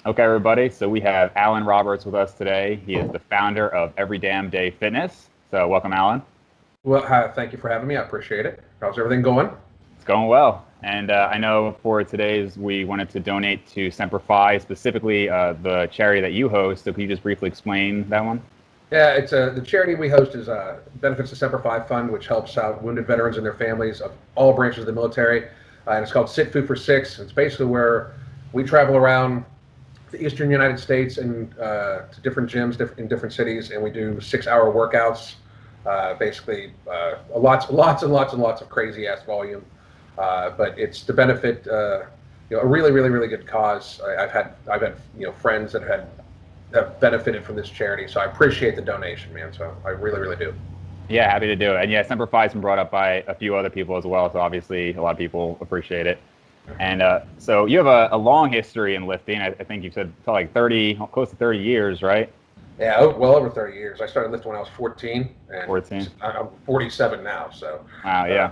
Okay, everybody. So we have Alan Roberts with us today. He is the founder of Every Damn Day Fitness. So welcome, Alan. Well, hi, thank you for having me. I appreciate it. How's everything going? It's going well. And I know for today's, we wanted to donate to Semper Fi, specifically the charity that you host. So can you just briefly explain that one? Yeah, it's the charity we host is benefits the Semper Fi Fund, which helps out wounded veterans and their families of all branches of the military. And it's called Sit Food for Six. It's basically where we travel around the eastern United States and to different gyms in different cities, and we do 6-hour workouts. Basically, lots of crazy ass volume. But it's to benefit a really good cause. I've had friends that have benefited from this charity, so I appreciate the donation, man. So I really do. Yeah, happy to do it. And yeah, Semper Fi has been brought up by a few other people as well. So obviously, a lot of people appreciate it. And so you have a long history in lifting. I think you said like 30, close to 30 years, right? Yeah, well over 30 years. I started lifting when I was 14, and 14. I'm 47 now. So Wow, yeah.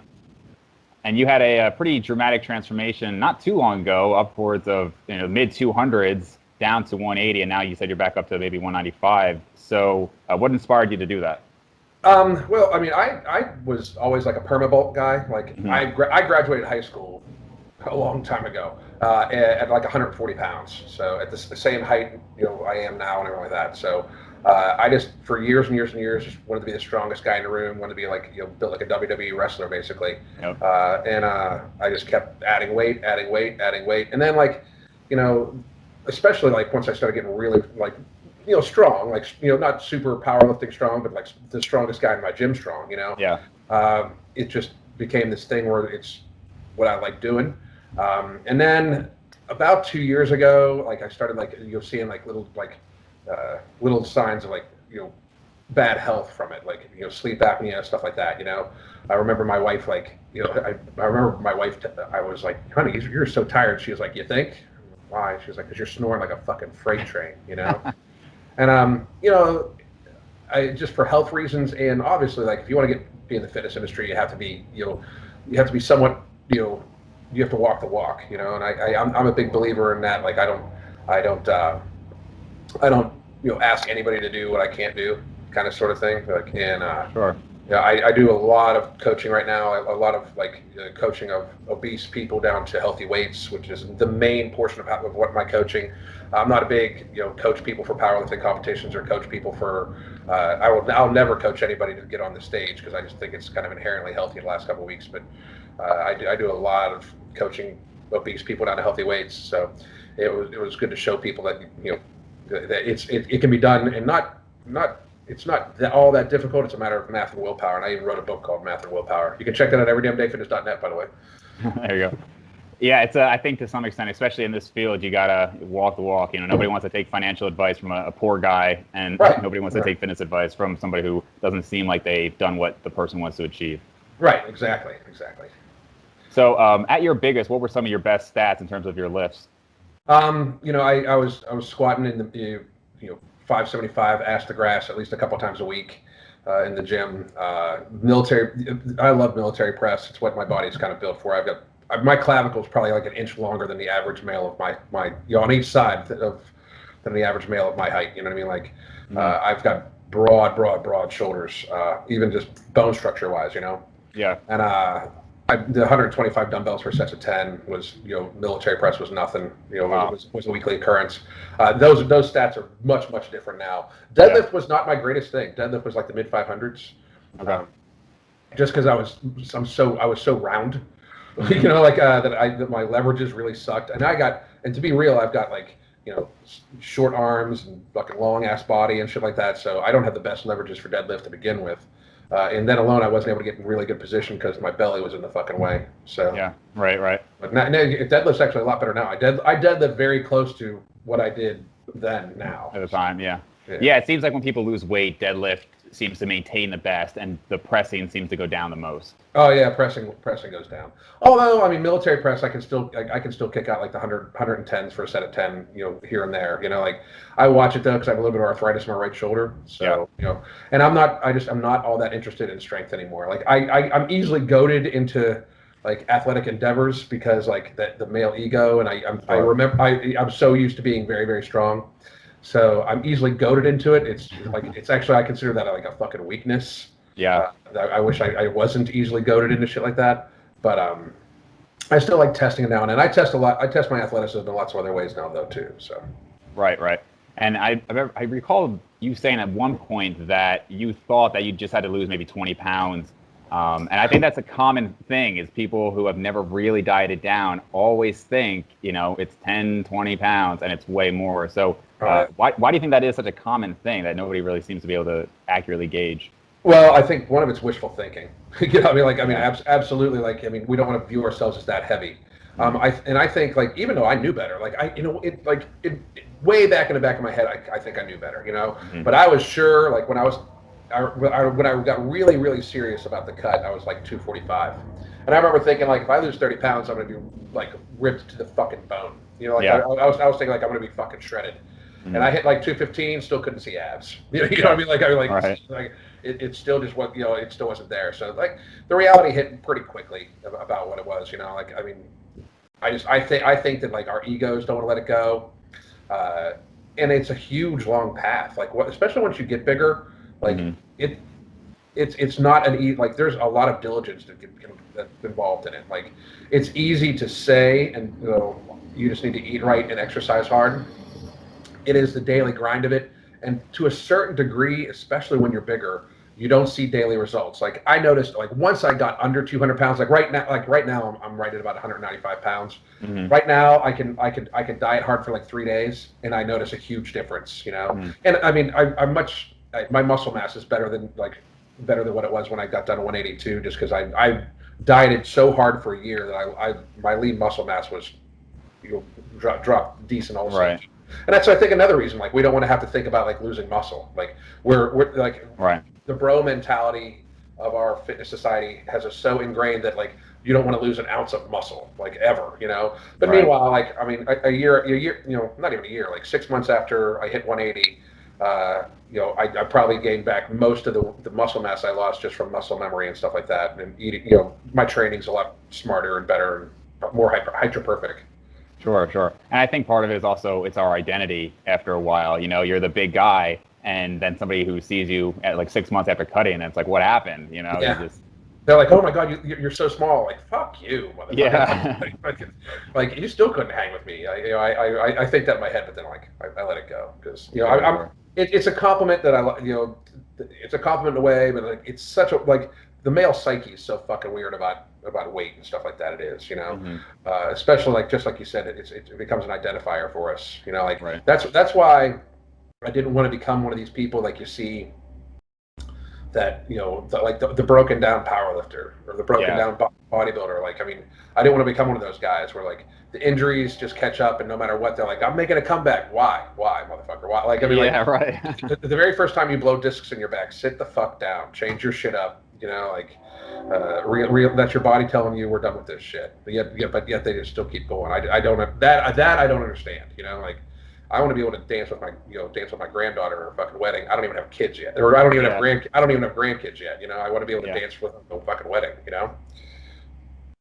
And you had a pretty dramatic transformation not too long ago, upwards of mid 200s down to 180, and now you said you're back up to maybe 195. So what inspired you to do that? Well, I mean, I was always like a perma-bulk guy. Like I graduated high school a long time ago at like 140 pounds. So at the same height, I am now and everything like that. So I just, for years and years and years, just wanted to be the strongest guy in the room, wanted to be like, built like a WWE wrestler, basically. Yep. And I just kept adding weight. And then especially like once I started getting really like, strong, like, not super powerlifting strong, but like the strongest guy in my gym strong, Yeah. It just became this thing where it's what I like doing. And then about 2 years ago, like I started like, seeing like little signs of like, bad health from it, like, sleep apnea, stuff like that, I remember my wife, like, I remember my wife, I was like, honey, you're so tired. She was like, you think? Why? She was like, because you're snoring like a fucking freight train, And I just, for health reasons, and obviously, like, if you want to be in the fitness industry, you have to be, you have to be somewhat, you have to walk the walk, and I'm a big believer in that. Like, I don't, ask anybody to do what I can't do, kind of sort of thing. Like, and Sure. yeah, I do a lot of coaching right now. A lot of like coaching of obese people down to healthy weights, which is the main portion of what my coaching. I'm not a big, coach people for powerlifting competitions or coach people for. I'll never coach anybody to get on the stage because I just think it's kind of inherently healthy in the last couple of weeks. But I do a lot of coaching obese people down to healthy weights. So it was good to show people that that it can be done, and it's not all that difficult. It's a matter of math and willpower. And I even wrote a book called Math and Willpower. You can check that out at everydamndayfitness.net, by the way. There you go. Yeah, it's I think to some extent, especially in this field, you gotta walk the walk. Nobody wants to take financial advice from a poor guy, and nobody wants to take fitness advice from somebody who doesn't seem like they've done what the person wants to achieve. Right. Exactly. So, at your biggest, what were some of your best stats in terms of your lifts? I was squatting in the 575 ass to grass at least a couple times a week in the gym. Military, I love military press. It's what my body's kind of built for. My clavicle is probably like an inch longer than the average male of my on each side than the average male of my height. You know what I mean? Like I've got broad shoulders, even just bone structure wise. Yeah. And the 125 dumbbells for sets of 10 was, military press was nothing, Wow. was a weekly occurrance. Those stats are much different now. Deadlift was not my greatest thing. Deadlift was like the mid 500s. Okay. Just because I was so round, that my leverages really sucked. And to be real, I've got like, short arms and fucking long ass body and shit like that. So I don't have the best leverages for deadlift to begin with. And then alone, I wasn't able to get in really good position because my belly was in the fucking way. So yeah, right. But now deadlift's actually a lot better now. I deadlift very close to what I did then. Now at the time, yeah. It seems like when people lose weight, deadlift seems to maintain the best, and the pressing seems to go down the most. Oh yeah, pressing goes down. Although I mean, military press, I can still kick out like the 110s for a set of 10, here and there. Like I watch it though because I have a little bit of arthritis in my right shoulder. So and I'm not all that interested in strength anymore. Like I'm easily goaded into like athletic endeavors because like the male ego, and I Sure. remember I'm so used to being very, very strong, so I'm easily goaded into it. It's like it's actually I consider that like a fucking weakness. Yeah. I wish I wasn't easily goaded into shit like that, but I still like testing it now, and I test a lot. I test my athleticism in lots of other ways now though too. So Right, right. And I recall you saying at one point that you thought that you just had to lose maybe 20 pounds. And I think that's a common thing is people who have never really dieted down always think, it's 10, 20 pounds and it's way more. So why do you think that is such a common thing that nobody really seems to be able to accurately gauge? well, I think one of it's wishful thinking. Yeah. Absolutely. Like, I mean, we don't want to view ourselves as that heavy. Mhm. I think like even though I knew better, like way back in the back of my head, I think I knew better, Mhm. But I was sure, like when I got really, really serious about the cut, I was like 245, and I remember thinking like if I lose 30 pounds, I'm gonna be like ripped to the fucking bone. Yeah. I was thinking like I'm gonna be fucking shredded. And Mhm. I hit like 215, still couldn't see abs. You know what Yeah. I mean? Right. Like it still just what it still wasn't there. So like the reality hit pretty quickly about what it was. Like I mean, I think that like our egos don't want to let it go, uh, and it's a huge long path. Like especially once you get bigger, like Mhm. it it's not like there's a lot of diligence that's involved in it. Like it's easy to say, and you just need to eat right and exercise hard. It is the daily grind of it, and to a certain degree, especially when you're bigger, you don't see daily results. Like I noticed, like once I got under 200 pounds, like right now, I'm right at about 195 pounds. Mhm. Right now, I can diet hard for like 3 days, and I notice a huge difference. Mhm. And I mean, my muscle mass is better than what it was when I got down to 182, just because I dieted so hard for a year that my lean muscle mass was drop decent also. Right. And that's I think another reason like we don't want to have to think about like losing muscle. Like we're like Right. the bro mentality of our fitness society has us so ingrained that like you don't want to lose an ounce of muscle like ever. But Right. meanwhile, like I mean, a year, not even a year, like 6 months after I hit 180, I probably gained back most of the muscle mass I lost just from muscle memory and stuff like that. And eating, my training's a lot smarter and better and more hyperperfect. Sure, sure. And I think part of it is also it's our identity after a while. You're the big guy, and then somebody who sees you at like 6 months after cutting, and it's like, what happened? You Yeah. just They're like, "Oh my God, you're so small!" Like, "Fuck you, motherfucker!" yeah. Like you still couldn't hang with me. I think that in my head, but then like I let it go because Sure, sure. it's a compliment that it's a compliment in a way, but like it's such a like the male psyche is so fucking weird about weight and stuff like that. It is, Hmm. especially like just like you said, it becomes an identifier for us. Like Right. that's why I didn't want to become one of these people like you see that like the broken down power lifter or the broken Yeah. down bodybuilder. Like I mean, I didn't want to become one of those guys where like the injuries just catch up and no matter what they're like, I'm making a comeback. Why motherfucker? Why? Like I mean, like Yeah. Right. the very first time you blow discs in your back, sit the fuck down, change your shit up. Like that's your body telling you we're done with this shit. But yet they just still keep going. I don't that I don't understand. Like I want to be able to dance with my granddaughter at her fucking wedding. I don't even have kids yet, or Yeah. I don't even have grandkids yet. I want to be able to Yeah. dance with them at the fucking wedding.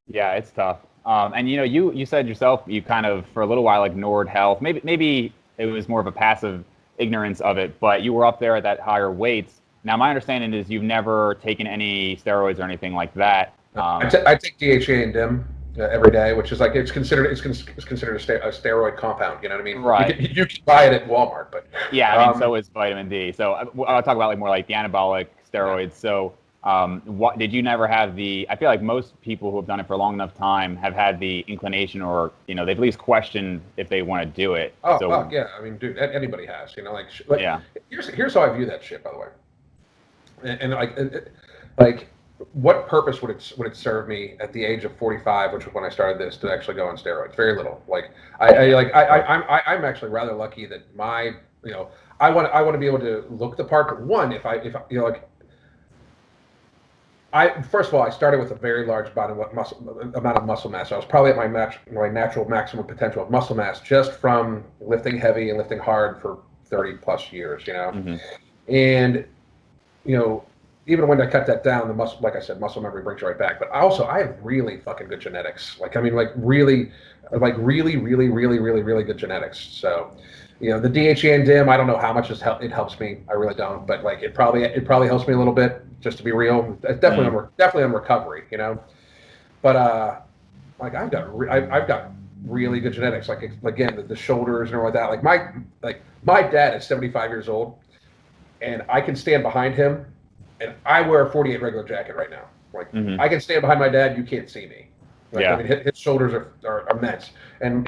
Yeah. It's tough. And you said yourself you kind of for a little while ignored health. Maybe it was more of a passive ignorance of it, but you were up there at that higher weights. Now, my understanding is you've never taken any steroids or anything like that. I take DHA and DIM every day, which is like it's considered a steroid compound. You know what I mean? Right. You can buy it at Walmart, but Yeah, I mean, um, so is vitamin D. So I'll talk about like more like the anabolic yeah. steroids. So, what did you never have the? I feel like most people who have done it for a long enough time have had the inclination, or they've at least questioned if they want to do it. Oh So, fuck yeah! I mean, dude, anybody has. Like yeah. here's how I view that shit. By the way, and like what purpose would it serve me at the age of 45, which was when I started this, to actually go on steroids? Very little. Like Sure. I'm actually rather lucky that I want to be able to look the part. But one, if like first of all, I started with a very large amount of muscle mass. I was probably at my natural maximum potential of muscle mass just from lifting heavy and lifting hard for 30 plus years. Hmm. And you know even when I cut that down, the muscle, like I said, muscle memory brings you right back. But I have really fucking good genetics. Like, I mean, really good genetics. So, the DHEA and DIM, I don't know how much it helps me. I really don't. But like, it probably helps me a little bit, just to be real. It's definitely on recovery, But like I've got really good genetics. Like, again, the shoulders and all like that. Like my dad is 75 years old, and I can stand behind him, and I wear a 48 regular jacket right now. Like, I can stand behind my dad. You can't see me. Like, I mean, his shoulders are immense, and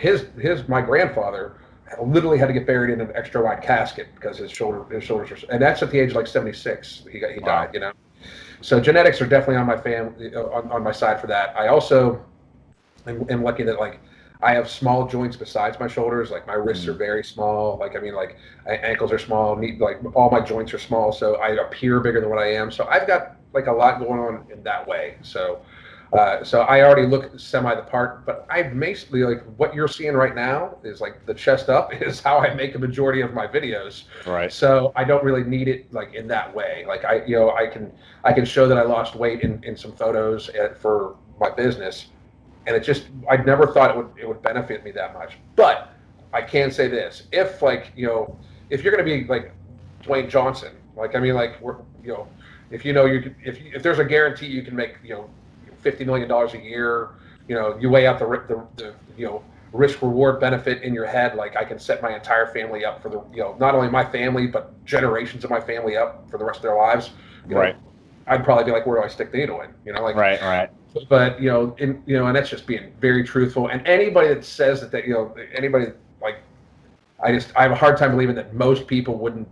my grandfather literally had to get buried in an extra wide casket because his shoulders are, and that's at the age of like 76. He died. So genetics are definitely on my family, on my side for that. I also am lucky that, like, I have small joints besides my shoulders. Like, my wrists are very small. Like, I mean, like, ankles are small. Like, all my joints are small, so I appear bigger than what I am. So I've got like a lot going on in that way. So I already look semi the part, but I basically, like, what you're seeing right now is like the chest up is how I make a majority of my videos. Right. So I don't really need it like in that way. Like, I can show that I lost weight in some photos for my business. And I never thought it would benefit me that much. But I can say this: if, like, if you're going to be like Dwayne Johnson, like, I mean, like, if there's a guarantee you can make $50 million a year, you weigh out the risk reward benefit in your head. Like, I can set my entire family up for not only my family but generations of my family up for the rest of their lives. Right. I'd probably be like, where do I stick the needle in? Like, right. But and that's just being very truthful. And anybody that says that anybody, like, I have a hard time believing that most people wouldn't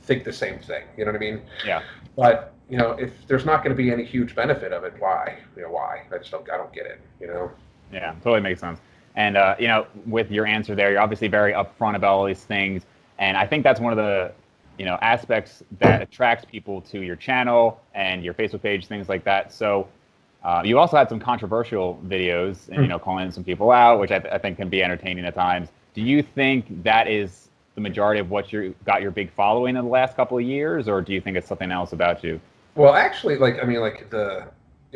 think the same thing. You know what I mean? Yeah. But if there's not going to be any huge benefit of it, why? Why? I don't get it. Yeah, totally makes sense. And with your answer there, you're obviously very upfront about all these things, and I think that's one of the aspects that attracts people to your channel and your Facebook page, things like that. So. You also had some controversial videos, and calling some people out, which I think can be entertaining at times. Do you think that is the majority of what you got your big following in the last couple of years, or do you think it's something else about you? Well, actually, like, I mean, like,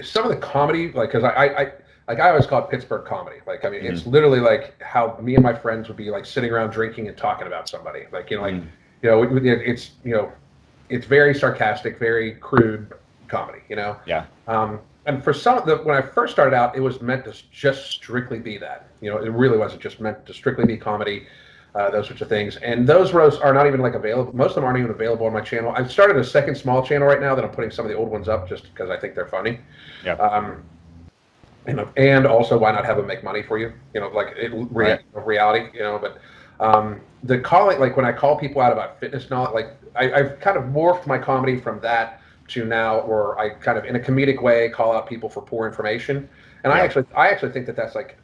some of the comedy, like, because I always call it Pittsburgh comedy. Like, I mean, it's literally like how me and my friends would be like sitting around drinking and talking about somebody. Like, it's very sarcastic, very crude comedy. Yeah. And for when I first started out, it was meant to just strictly be that. It really wasn't just meant to strictly be comedy, those sorts of things. And those roasts are not even like available. Most of them aren't even available on my channel. I've started a second small channel right now that I'm putting some of the old ones up just because I think they're funny. Yeah. And also, why not have them make money for you? Reality. But the calling, like, when I call people out about fitness knowledge, like, I've kind of morphed my comedy from that to now, where I kind of, in a comedic way, call out people for poor information. And I actually think that that's like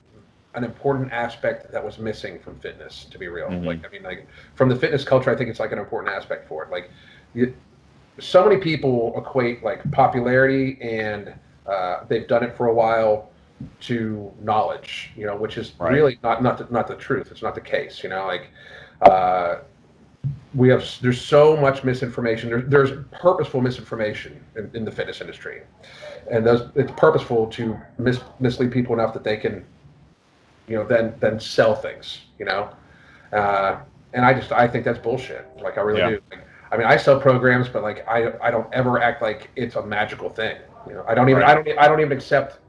an important aspect that was missing from fitness, to be real. Like, I mean, like, from the fitness culture, I think it's like an important aspect for it. Like, so many people equate like popularity and they've done it for a while to knowledge, which is really not the truth. It's not the case. Like, there's so much misinformation. There's purposeful misinformation in the fitness industry, and it's purposeful to mislead people enough that they can, then sell things. And I think that's bullshit. Like, I really do. Like, I mean, I sell programs, but like, I don't ever act like it's a magical thing. I don't even accept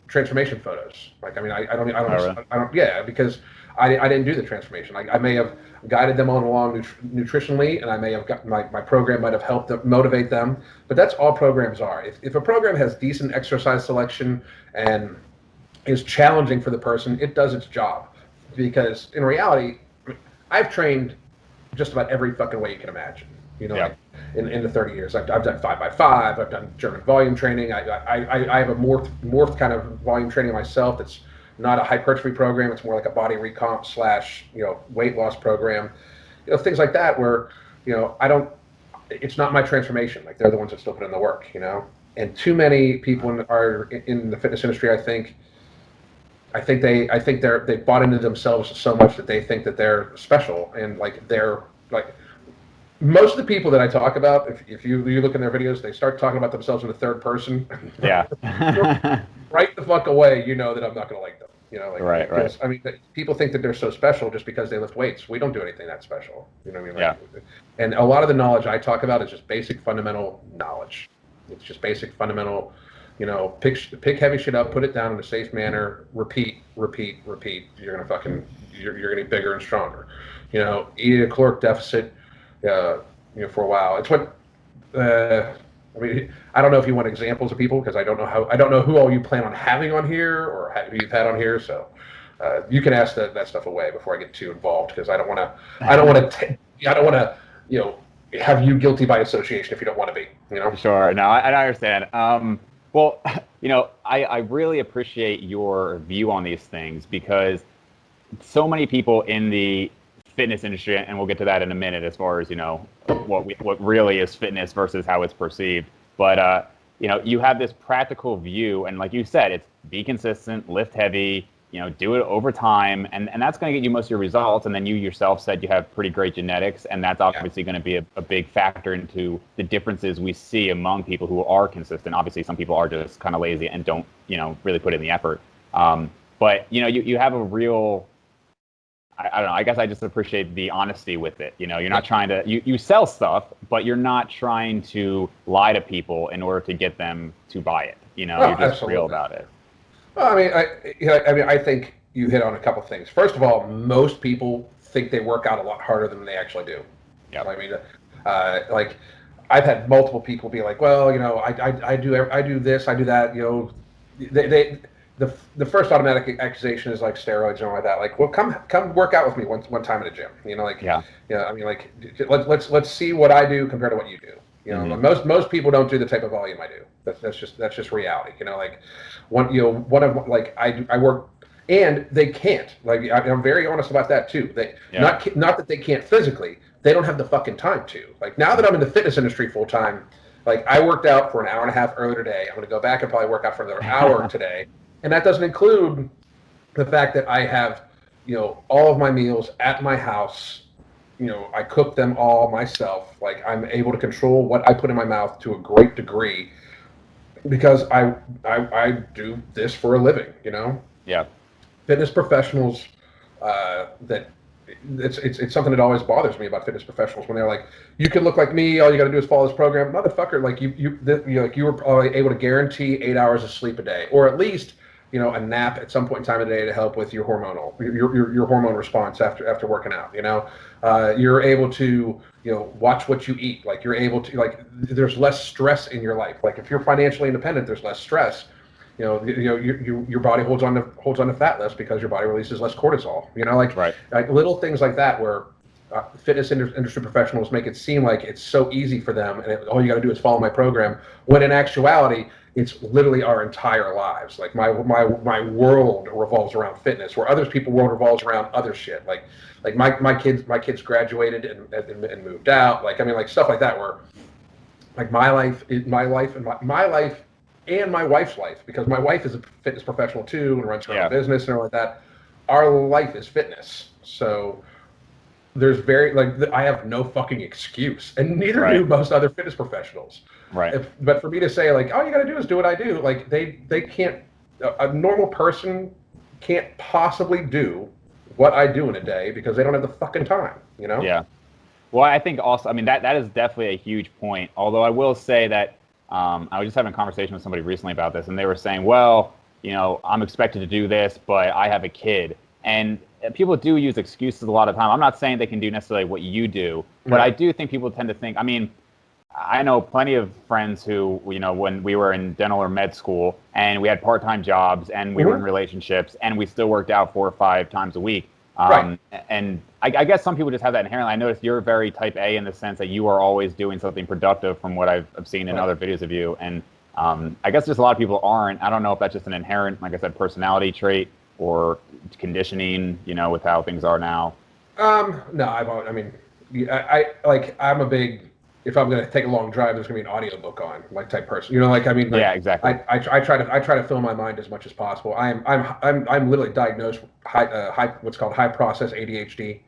transformation photos. Like, I mean, I don't. Yeah, because I didn't do the transformation. Like, I may have guided them on along nutritionally, and I may have got my program might have helped them, motivate them. But that's all programs are. If a program has decent exercise selection and is challenging for the person, it does its job. Because in reality, I've trained just about every fucking way you can imagine. Like, in the 30 years, I've done 5x5. I've done German volume training. I have a morphed kind of volume training myself. That's not a hypertrophy program. It's more like a body recomp / weight loss program. Things like that where I don't. It's not my transformation. Like, they're the ones that still put in the work. And too many people are in the fitness industry. I think they bought into themselves so much that they think that they're special, and like they're like most of the people that I talk about, if you look in their videos, they start talking about themselves in the third person. Yeah. Right the fuck away, you know that I'm not going to like them. You know, like, Right. because I mean, people think that they're so special just because they lift weights. We don't do anything that special. You know what I mean? Like, Yeah. and a lot of the knowledge I talk about is just basic fundamental knowledge. It's just basic fundamental, you know, pick heavy shit up, put it down in a safe manner, repeat. You're gonna get bigger and stronger. You know, eat a caloric deficit, you know, for a while. It's what. I mean, I don't know if you want examples of people because I don't know who all you plan on having on here or who you've had on here. So you can ask that stuff away before I get too involved because I don't want to, you know, have you guilty by association if you don't want to be, you know. Sure. No, I understand. Well, you know, I really appreciate your view on these things because so many people in the fitness industry, and we'll get to that in a minute as far as, you know, what really is fitness versus how it's perceived. But, you know, you have this practical view, and like you said, it's be consistent, lift heavy, you know, do it over time, and that's going to get you most of your results. And then you yourself said you have pretty great genetics, and that's obviously going to be a big factor into the differences we see among people who are consistent. Obviously, some people are just kind of lazy and don't, you know, really put in the effort. But, you know, you have a real... I don't know. I guess I just appreciate the honesty with it. You know, you're not trying to, you sell stuff, but you're not trying to lie to people in order to get them to buy it. You know, you're just absolutely. real about it. Well, I mean, I think you hit on a couple things. First of all, most people think they work out a lot harder than they actually do. Yeah. I mean, like I've had multiple people be like, well, you know, I do this, I do that. You know, the first automatic accusation is like steroids and all like that. Like, well, come work out with me one time in a gym. You know, like, yeah. I mean, like, let's see what I do compared to what you do. You know, most people don't do the type of volume I do. That's just reality. You know, like I work, and they can't. Like, I'm very honest about that too. Not that they can't physically, they don't have the fucking time to. Like, now that I'm in the fitness industry full time, like I worked out for an hour and a half earlier today. I'm going to go back and probably work out for another hour today. And that doesn't include the fact that I have, you know, all of my meals at my house. You know, I cook them all myself. Like, I'm able to control what I put in my mouth to a great degree because I do this for a living, you know? Yeah. Fitness professionals, that it's something that always bothers me about fitness professionals when they're like, you can look like me, all you got to do is follow this program. Motherfucker, like you were probably able to guarantee 8 hours of sleep a day, or at least, you know, a nap at some point in time of the day to help with your your hormone response after working out. You know, you're able to, you know, watch what you eat. Like, you're able to, like, there's less stress in your life. Like, if you're financially independent, there's less stress. You know, your body holds on to fat less because your body releases less cortisol. You know, like, Right. like little things like that where fitness industry professionals make it seem like it's so easy for them, and all you got to do is follow my program. When in actuality, it's literally our entire lives. Like, my world revolves around fitness, where other people's world revolves around other shit. Like my kids graduated and moved out. Like, I mean, like, stuff like that, where like my life and my life and my wife's life, because my wife is a fitness professional too and runs her own business and all like that. Our life is fitness, so there's I have no fucking excuse, and neither do most other fitness professionals. Right. But for me to say, like, all you got to do is do what I do, like, they can't. A normal person can't possibly do what I do in a day because they don't have the fucking time. You know? Yeah. Well, I think also, I mean, that is definitely a huge point. Although I will say that I was just having a conversation with somebody recently about this, and they were saying, well, you know, I'm expected to do this, but I have a kid. And people do use excuses a lot of time. I'm not saying they can do necessarily what you do, but I do think people tend to think, I mean, I know plenty of friends who, you know, when we were in dental or med school and we had part-time jobs and we were in relationships and we still worked out 4 or 5 times a week. And I guess some people just have that inherently. I noticed you're very type A in the sense that you are always doing something productive from what I've seen in other videos of you. And I guess just a lot of people aren't. I don't know if that's just an inherent, like I said, personality trait or conditioning, you know, with how things are now. No, I mean, I'm a big, if I'm going to take a long drive, there's going to be an audiobook on, like, type person. You know, like, I mean, like, yeah, exactly. I try to fill my mind as much as possible. I'm literally diagnosed with what's called high process ADHD.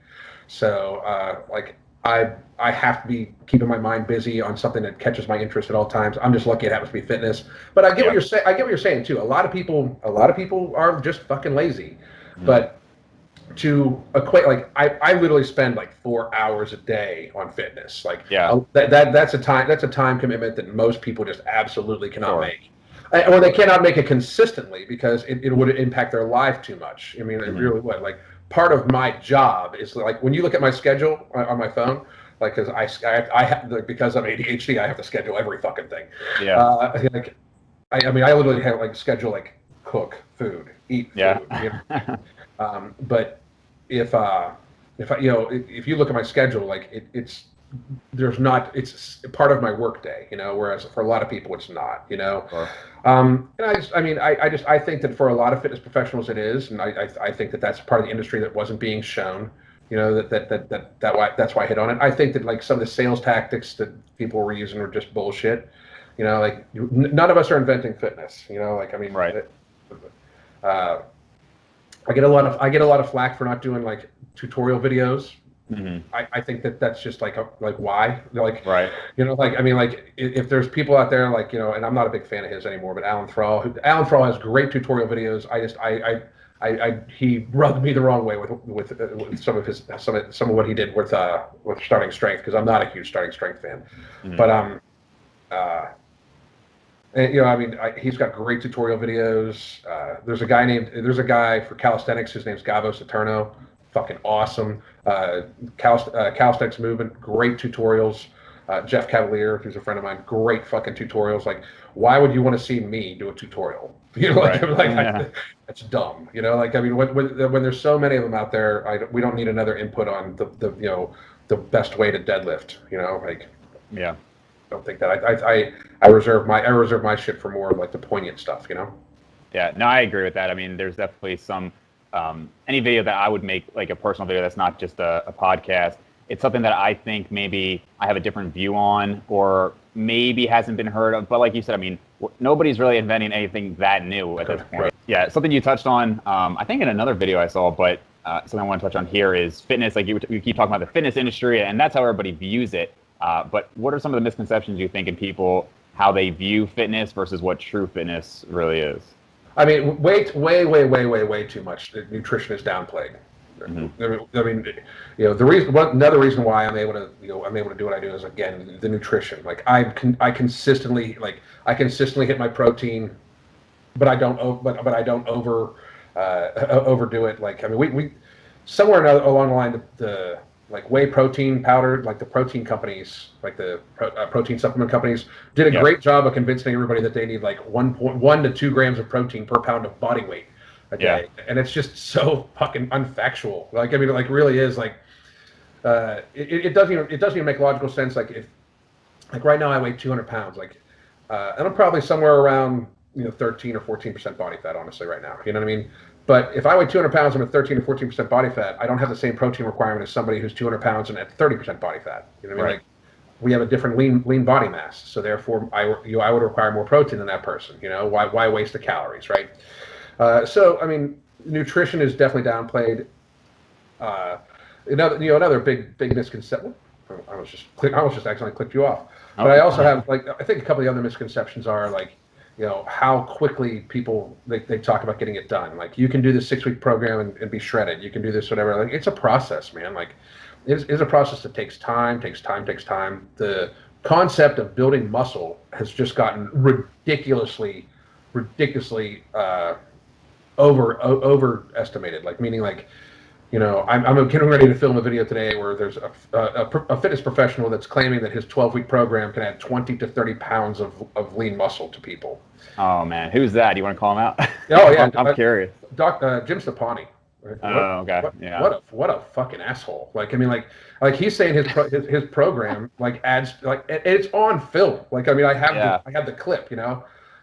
So like, I have to be keeping my mind busy on something that catches my interest at all times. I'm just lucky it happens to be fitness. But I get what you're saying. I get what you're saying too. A lot of people are just fucking lazy. But to equate, like I literally spend like 4 hours a day on fitness. Like that's a time commitment that most people just absolutely cannot make. Or they cannot make it consistently because it would impact their life too much. I mean, it really would. Like part of my job is like when you look at my schedule on my phone, like because I have, because I'm ADHD, I have to schedule every fucking thing. Like I mean, I literally have like schedule like cook food, eat food. You know? But if if you look at my schedule, like it's part of my work day, you know, whereas for a lot of people it's not, you know. And I think that for a lot of fitness professionals it is, and I think that that's part of the industry that wasn't being shown, you know, that's why I hit on it. I think that like some of the sales tactics that people were using were just bullshit, you know, like none of us are inventing fitness, you know, like I mean, I get a lot of flack for not doing like tutorial videos. I think that's just like why, like, you know, like I mean, like if there's people out there like, you know, and I'm not a big fan of his anymore, but Alan Thrall has great tutorial videos. He rubbed me the wrong way with some of what he did with starting strength, because I'm not a huge starting strength fan, but and, you know, I mean, he's got great tutorial videos. There's a guy for calisthenics. His name's Gavo Saturno. Fucking awesome. Calisthenics movement, great tutorials. Jeff Cavalier, who's a friend of mine, great fucking tutorials. Like, why would you want to see me do a tutorial? You know, that's dumb. You know, like I mean, when there's so many of them out there, we don't need another input on the you know, the best way to deadlift. You know, like don't think that I reserve my shit for more like the poignant stuff, you know. Yeah, no, I agree with that. I mean, there's definitely some any video that I would make, like a personal video that's not just a podcast, it's something that I think maybe I have a different view on, or maybe hasn't been heard of. But like you said, I mean, nobody's really inventing anything that new at this point. Yeah, something you touched on, I think in another video I saw, but something I want to touch on here is fitness. Like you keep talking about the fitness industry, and that's how everybody views it. But what are some of the misconceptions you think in people, how they view fitness versus what true fitness really is? I mean, way too much. Nutrition is downplayed. I mean, you know, another reason why I'm able to do what I do is, again, the nutrition. Like I consistently hit my protein, but I don't overdo it. Like I mean, we somewhere along the line the like whey protein powder, like the protein companies, like the protein supplement companies, did a great job of convincing everybody that they need like 1.1 to 2 grams of protein per pound of body weight a day, and it's just so fucking unfactual. Like I mean, it like really is like it doesn't even make logical sense. Like if like right now I weigh 200 pounds, like and I'm probably somewhere around 13 or 14% body fat, honestly, right now. You know what I mean? But if I weigh 200 pounds and I'm at 13 or 14% body fat, I don't have the same protein requirement as somebody who's 200 pounds and at 30% body fat. You know what I mean? Like we have a different lean body mass, so therefore I would require more protein than that person. You know, why waste the calories, right? So I mean, nutrition is definitely downplayed. Another big misconception. I almost just accidentally clicked you off. But I also have I think a couple of the other misconceptions are like, how quickly people they talk about getting it done. Like you can do this 6-week program and be shredded. You can do this whatever. Like it's a process, man. Like it's a process that takes time. The concept of building muscle has just gotten ridiculously overestimated. Like meaning like, I'm getting ready to film a video today where there's a fitness professional that's claiming that his 12-week program can add 20 to 30 pounds of lean muscle to people. Oh man, who's that? Do you want to call him out? Oh yeah, I'm curious. Jim Stepani. Okay. What a fucking asshole. Like I mean, like he's saying his program like adds like it's on film. Like I mean, I have the clip.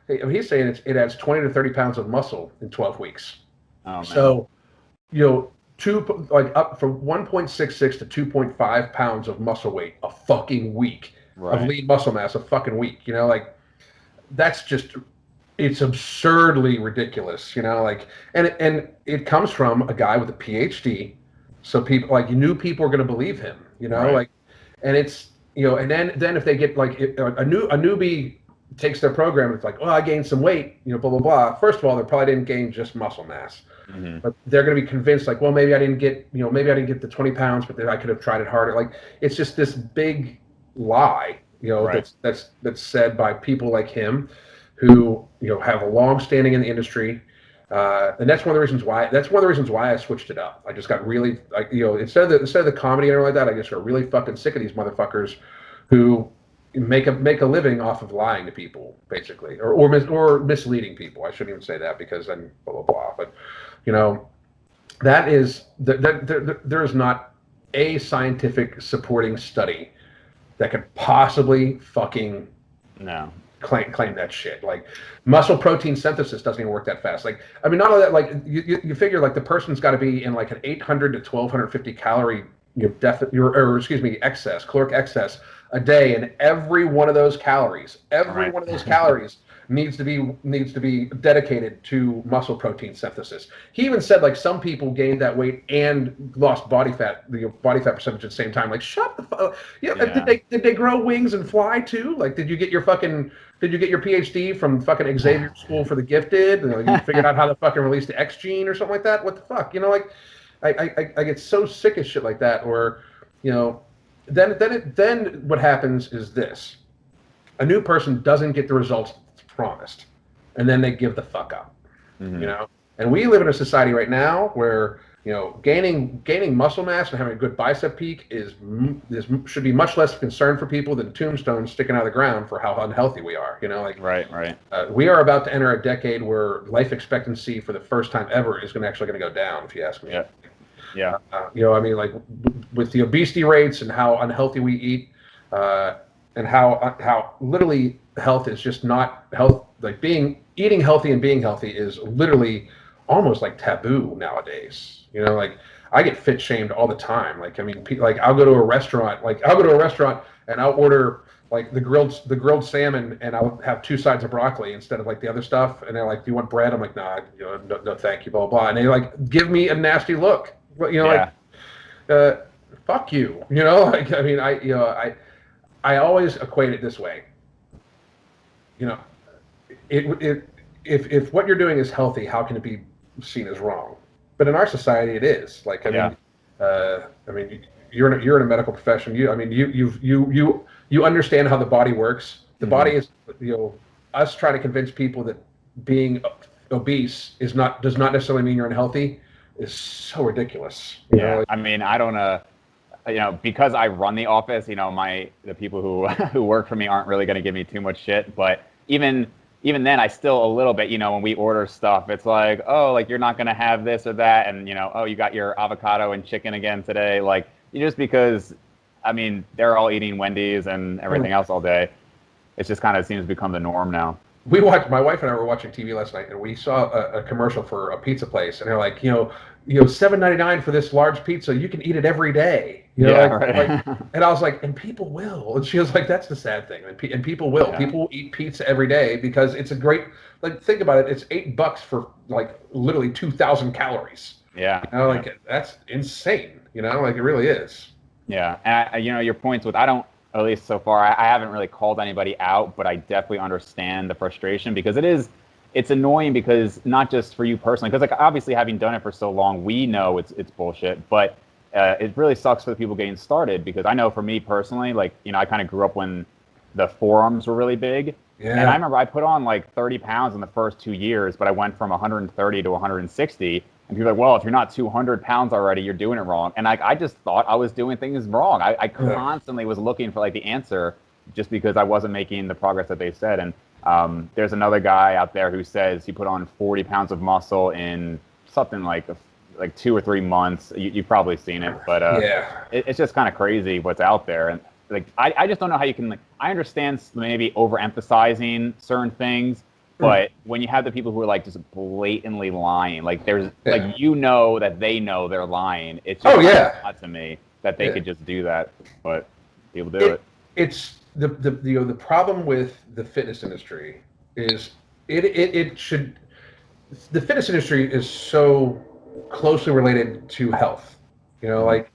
He's saying it adds 20 to 30 pounds of muscle in 12 weeks. Oh man. So, up from 1.66 to 2.5 pounds of muscle weight a fucking week of lean muscle mass a fucking week. Like that's just, it's absurdly ridiculous. Like and it comes from a guy with a PhD, so people are going to believe him. Like and it's, and then if they get like a newbie takes their program, it's like, oh, I gained some weight, blah blah blah. First of all, they probably didn't gain just muscle mass, but they're going to be convinced like, well, maybe I didn't get the 20 pounds, but then I could have tried it harder. Like, it's just this big lie, Right. that's said by people like him, who have a long standing in the industry. And that's one of the reasons why. That's one of the reasons why I switched it up. I just got really, like, instead of the comedy and everything like that, I just got really fucking sick of these motherfuckers who make a living off of lying to people, basically, or misleading people. I shouldn't even say that, because then blah blah blah. But that is there is not a scientific supporting study that could possibly fucking No. claim that shit. Like, muscle protein synthesis doesn't even work that fast. Like, I mean, not only that, like, you figure like the person's got to be in like an 800 to 1250 calorie caloric excess a day, and every one of those calories, needs to be dedicated to muscle protein synthesis. He even said like some people gained that weight and lost body fat percentage at the same time. Like, shut the fuck. Yeah, did they grow wings and fly too? Like, did you get your PhD from fucking Xavier School for the Gifted? And, you figured out how to fucking release the X gene or something like that? What the fuck? Like, I get so sick of shit like that. Or, then what happens is this: a new person doesn't get the results promised, and then they give the fuck up. And we live in a society right now where gaining muscle mass and having a good bicep peak should be much less concern for people than tombstones sticking out of the ground for how unhealthy we are. Right. We are about to enter a decade where life expectancy for the first time ever is actually going to go down, if you ask me. Yeah. I mean, like, with the obesity rates and how unhealthy we eat, and how literally health is just not health. Like, eating healthy and being healthy is literally almost like taboo nowadays. Like, I get fit shamed all the time. Like, I mean, like, I'll go to a restaurant and I'll order like the grilled salmon, and I'll have 2 sides of broccoli instead of like the other stuff. And they're like, "Do you want bread?" I'm like, "Nah, no, thank you." Blah blah. And they like give me a nasty look. Like, fuck you. Like, I mean, I always equate it this way. If what you're doing is healthy, how can it be seen as wrong? But in our society, it is. Like, I mean, you're in a medical profession. You understand how the body works. The body is, us trying to convince people that being obese does not necessarily mean you're unhealthy is so ridiculous. I mean, I don't because I run the office, the people who work for me aren't really going to give me too much shit. But even then, I still a little bit, when we order stuff, it's like, oh, like, you're not going to have this or that. And, oh, you got your avocado and chicken again today. Like, just because, I mean, they're all eating Wendy's and everything else all day. It just kind of seems to become the norm now. My wife and I were watching TV last night, and we saw a commercial for a pizza place, and they're like, $7.99 for this large pizza. You can eat it every day. Right. And I was like, and people will. And she was like, that's the sad thing. And people will. Yeah. People will eat pizza every day because it's a great, like, think about it. It's $8 for like literally 2,000 calories. Yeah. Like, that's insane. Like, it really is. Yeah. And your points with, at least so far, I haven't really called anybody out, but I definitely understand the frustration, because it's annoying, because not just for you personally, because like, obviously having done it for so long, we know it's bullshit, but it really sucks for the people getting started, because I know for me personally, like, I kind of grew up when the forums were really big. Yeah. And I remember I put on like 30 pounds in the first 2 years, but I went from 130 to 160. And people are like, well, if you're not 200 pounds already, you're doing it wrong. And I just thought I was doing things wrong. I constantly was looking for like the answer, just because I wasn't making the progress that they said. And there's another guy out there who says he put on 40 pounds of muscle in something like 2 or 3 months. You've probably seen it, but it's just kind of crazy what's out there. And like, I just don't know how you can, like, I understand maybe overemphasizing certain things, but when you have the people who are like just blatantly lying, like there's like, that they know they're lying. It's just not to me that they could just do that, but people do it. It's the problem with the fitness industry is the fitness industry is so closely related to health, like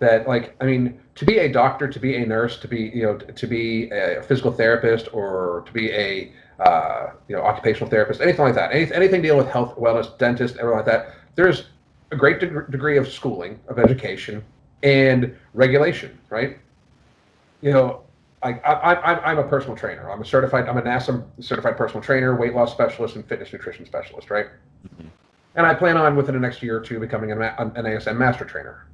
that. Like, I mean, to be a doctor, to be a nurse, to be to be a physical therapist, or to be a occupational therapist, anything like that, anything dealing with health, wellness, dentist, everything like that. There's a great degree of schooling, of education, and regulation, right? I'm a personal trainer. I'm a NASA certified personal trainer, weight loss specialist, and fitness nutrition specialist, right? Mm-hmm. And I plan on within the next year or two becoming an ASM master trainer,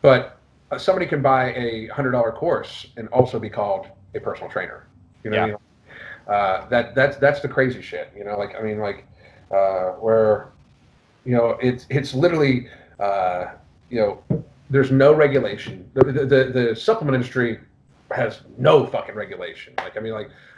But somebody can buy a $100 course and also be called a personal trainer. That's the crazy shit. Where it's literally there's no regulation. The supplement industry has no fucking regulation.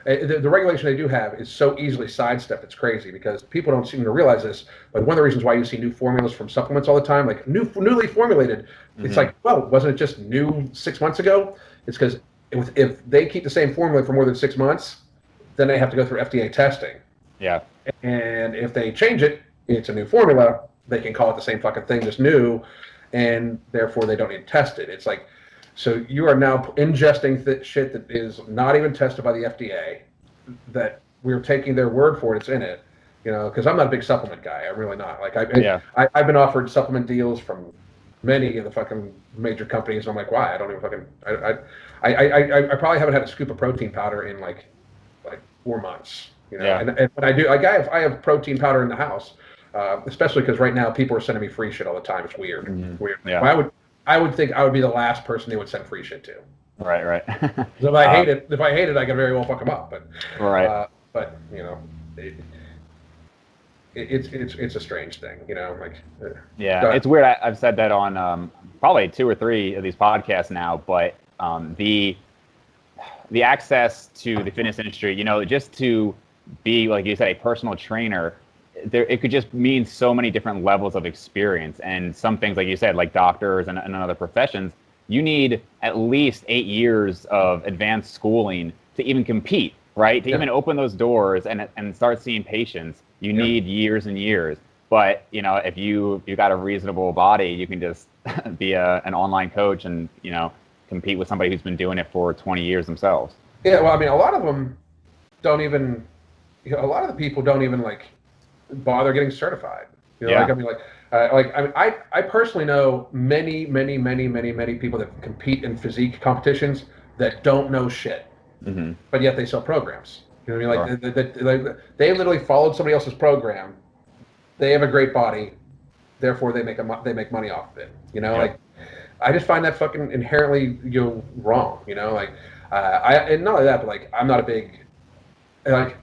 The regulation they do have is so easily sidestepped. It's crazy because people don't seem to realize this. But one of the reasons why you see new formulas from supplements all the time, like newly formulated, mm-hmm. It's like, well, wasn't it just new 6 months ago? It's because if they keep the same formula for more than 6 months, then they have to go through FDA testing. Yeah. And if they change it, it's a new formula. They can call it the same fucking thing, just new, and therefore they don't need to test it. It's like, so you are now ingesting shit that is not even tested by the FDA, that we're taking their word for it. It's in it, because I'm not a big supplement guy. I'm really not. I've been offered supplement deals from many of the fucking major companies. And I'm like, why? I don't even fucking. I probably haven't had a scoop of protein powder in like 4 months. Yeah. And when I do, I have protein powder in the house, especially because right now people are sending me free shit all the time. It's weird. Mm-hmm. Weird. Yeah. I would think I would be the last person they would send free shit to. Right. So if I hate it, I can very well fuck them up. But right. It's a strange thing, Yeah, it's weird. I've said that on probably 2 or 3 of these podcasts now, but the access to the fitness industry, just to be, like you said, a personal trainer, it could just mean so many different levels of experience. And some things, like you said, like doctors and other professions, you need at least 8 years of advanced schooling to even compete, right? To even open those doors and start seeing patients, you need years and years. But, if you got a reasonable body, you can just be an online coach and, compete with somebody who's been doing it for 20 years themselves. Yeah, well, a lot of them don't even, a lot of the people don't even bother getting certified. I personally know many people that compete in physique competitions that don't know shit, mm-hmm. but yet they sell programs. They literally followed somebody else's program. They have a great body, therefore they make money off of it. I just find that fucking inherently wrong. And not only that, but I'm not a big I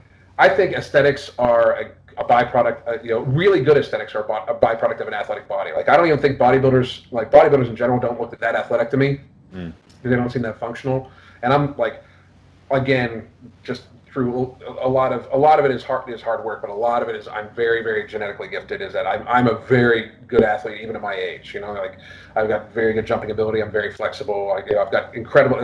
think aesthetics are a byproduct. Really good aesthetics are a byproduct of an athletic body. I don't even think bodybuilders in general don't look that athletic to me. They don't seem that functional. And I'm again, just through a lot of it is hard work, but a lot of it is I'm very, very genetically gifted. Is that I'm a very good athlete even at my age. I've got very good jumping ability. I'm very flexible. I've got incredible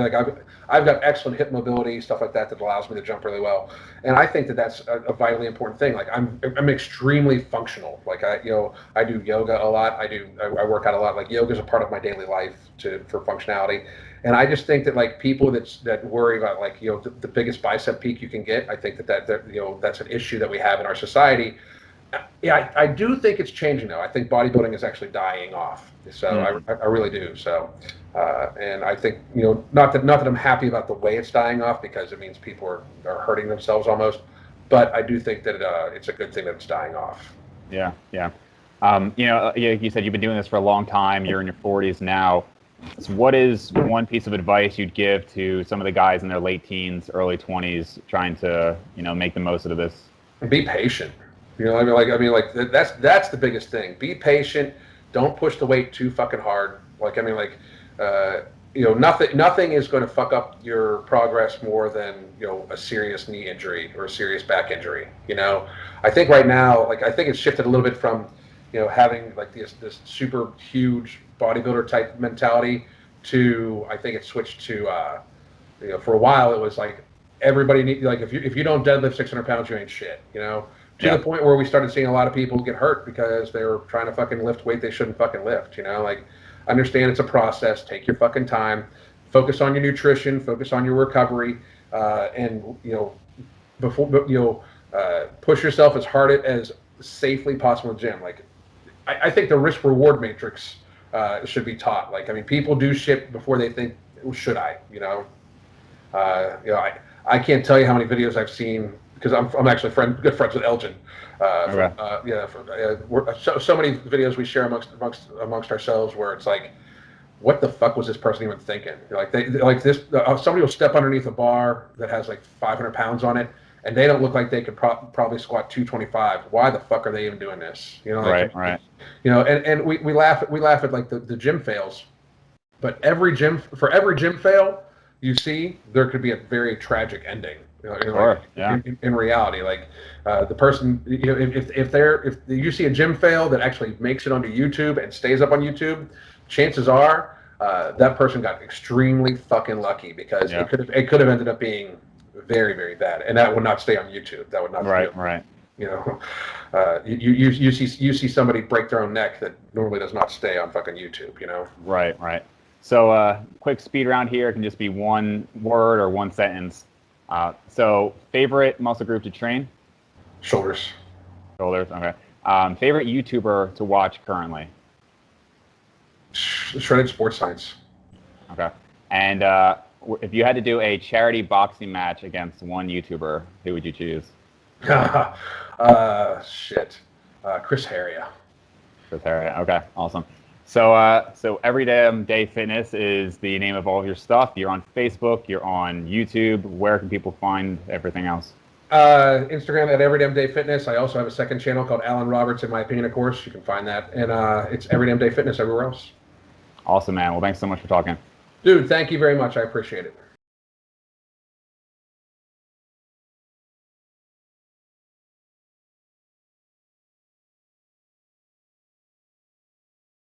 I've got excellent hip mobility, stuff like that allows me to jump really well. And I think that that's a vitally important thing. I'm extremely functional. I do yoga a lot. I work out a lot. Yoga is a part of my daily life for functionality. And I just think that people that worry about the biggest bicep peak you can get, I think that that's an issue that we have in our society. Yeah, I do think it's changing though. I think bodybuilding is actually dying off. So I really do. So and I think not that I'm happy about the way it's dying off, because it means people are hurting themselves almost. But I do think that it's a good thing that it's dying off. Yeah. You said you've been doing this for a long time. You're in your 40s now. So what is one piece of advice you'd give to some of the guys in their late teens, early 20s, trying to, make the most of this? Be patient. That's the biggest thing. Be patient. Don't push the weight too fucking hard. Nothing is going to fuck up your progress more than a serious knee injury or a serious back injury. I think right now, I think it's shifted a little bit from having this super huge bodybuilder type mentality to, I think it switched to for a while it was everybody need, if you don't deadlift 600 pounds, you ain't shit. To the point where we started seeing a lot of people get hurt because they were trying to fucking lift weight they shouldn't fucking lift. understand it's a process. Take your fucking time. Focus on your nutrition. Focus on your recovery, and push yourself as hard as safely possible in the gym. Like, I think the risk reward matrix should be taught. Like, I mean, people do shit before they think, should I? I can't tell you how many videos I've seen, because I'm actually good friends with Elgin. So many videos we share amongst ourselves where it's like, what the fuck was this person even thinking? Somebody will step underneath a bar that has like 500 pounds on it, and they don't look like they could probably squat 225. Why the fuck are they even doing this? Right. And we laugh at like the gym fails, but every gym fail you see, there could be a very tragic ending. In reality, like the person, if you see a gym fail that actually makes it onto YouTube and stays up on YouTube, chances are that person got extremely fucking lucky, because it could have ended up being very, very bad, and that would not stay on YouTube. That would not. Right. You see somebody break their own neck that normally does not stay on fucking YouTube. Right. So quick speed round here. It can just be one word or one sentence. So favorite muscle group to train? Shoulders. Okay. Favorite YouTuber to watch currently? Shredded Sports Science. Okay. And if you had to do a charity boxing match against one YouTuber, who would you choose? Chris Heria. Chris Heria. Okay, awesome. So Everyday Fitness is the name of all of your stuff. You're on Facebook. You're on YouTube. Where can people find everything else? Instagram at Everyday Fitness. I also have a second channel called Alan Roberts, in my opinion, of course. You can find that. And it's Everyday Fitness everywhere else. Awesome, man. Well, thanks so much for talking. Dude, thank you very much. I appreciate it.